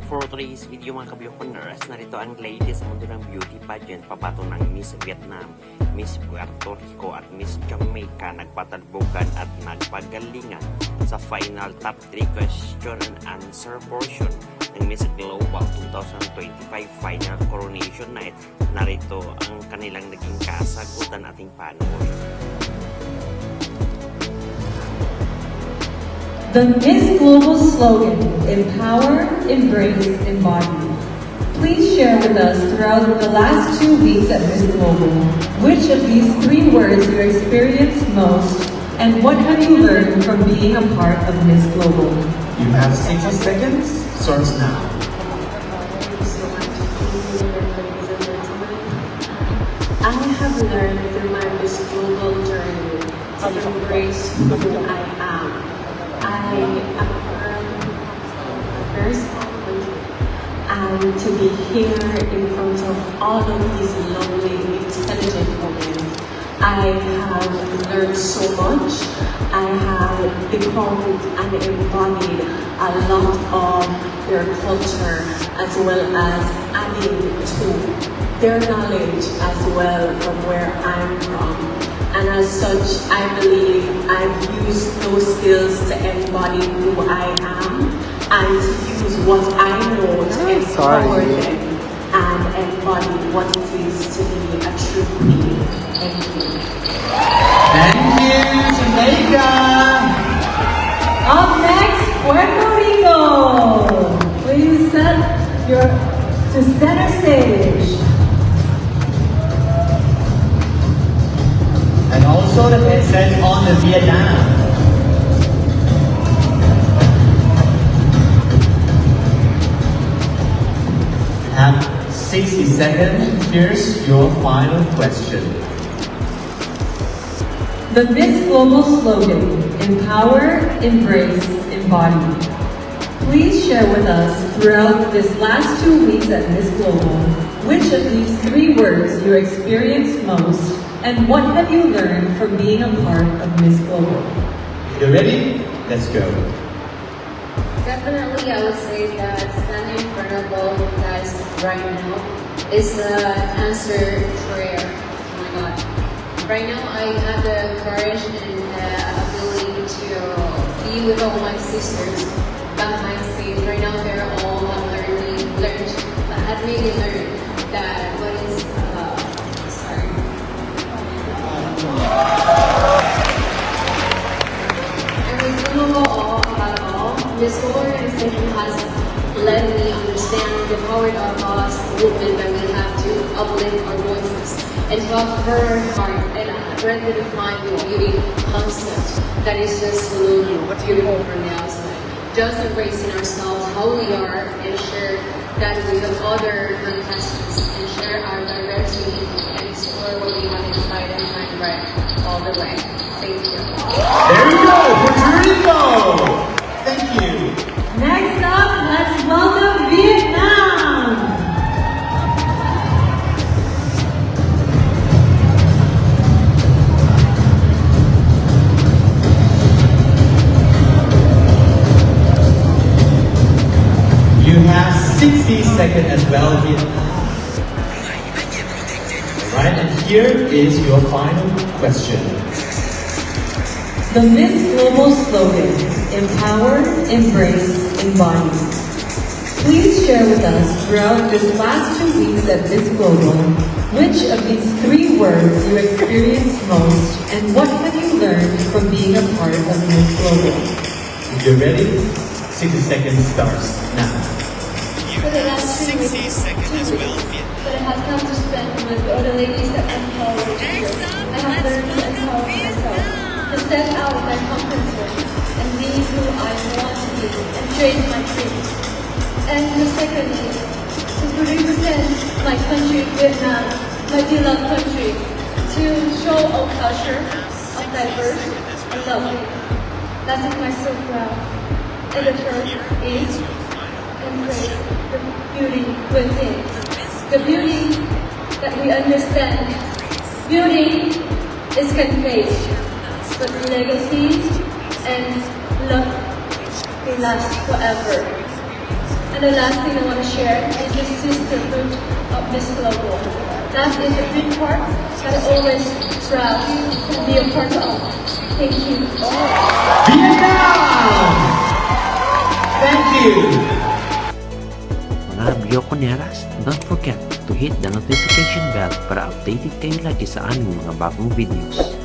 For today's video mga kabyokonners, narito ang latest sa mundo ng beauty pageant papatong ng Miss Vietnam, Miss Puerto Rico at Miss Jamaica nagpatalbogan at nagpagalingan sa final top 3 question and answer portion ng Miss Global 2025 Final Coronation Night. Narito ang kanilang naging kasagutan ating panoorin. The Miss Global slogan, empower, embrace, embody. Please share with us throughout the last 2 weeks at Miss Global, which of these 3 words you experienced most, and what have you learned from being a part of Miss Global? You have 60 seconds, starts now. I have learned through my Miss Global journey to embrace who I am. I am from the first country, and to be here in front of all of these lovely, intelligent women, I have learned so much. I have become and embodied a lot of their culture, as well as adding to their knowledge as well from where I'm from. And as such, I believe I've used those skills to embody who I am and to use what I know to empower them and embody what it is to be a true queen. Thank you. Thank you, Jamaica! Up next, Puerto Rico! Please set to center stage. And also the message on the Vietnam. You have 60 seconds. Here's your final question. The Miss Global slogan, empower, embrace, embody. Please share with us throughout this last 2 weeks at Miss Global, which of these 3 words you experienced most, and what have you learned from being a part of Miss Global? You ready? Let's go. Definitely, I would say that standing in front of all of you guys right now is an answered prayer. Oh my God. Right now, I have the courage and the ability to be with all my sisters behind stage. Right now, they're all have really learned that what is, sorry. And Miss Global all about all. Miss Global organization has let me understand the power of us women that we have to uplift our voices and to have her heart and rather define the beauty concept that is just beautiful from the outside. Just embracing ourselves how we are and share that with other contestants and share our diversity and explore what we have inside and find right all the way. Thank you. There you go, Puerto Rico! Thank you. Next up, let's welcome Vietnam! You have 60 seconds as well, Vietnam. Alright, and here is your final question. The Miss Global slogan, empower, embrace, embody. Please share with us throughout this last 2 weeks at Miss Global, which of these 3 words you experienced most, and what have you learned from being a part of Miss Global? If you're ready, 60 seconds starts now. For the last 2 weeks, but I have come to spend with all the ladies that empower me. I have learned to empower myself, to step out of my comfort zone and be who I want to be and chase my dreams. And the second is to represent my country, Vietnam, my beloved country, to show our culture of diverse and lovely. That makes me so proud. And the third is embrace the beauty within. The beauty that we understand. Beauty is conveyed, but legacies and love will last forever. And the last thing I want to share is the sisterhood of Miss Global. That is a big part that I always proud to be a part of. Thank you. Vietnam! Thank you! Mga Bioconeras, don't forget to hit the notification bell para updated kayo lagi sa aming mga bagong videos.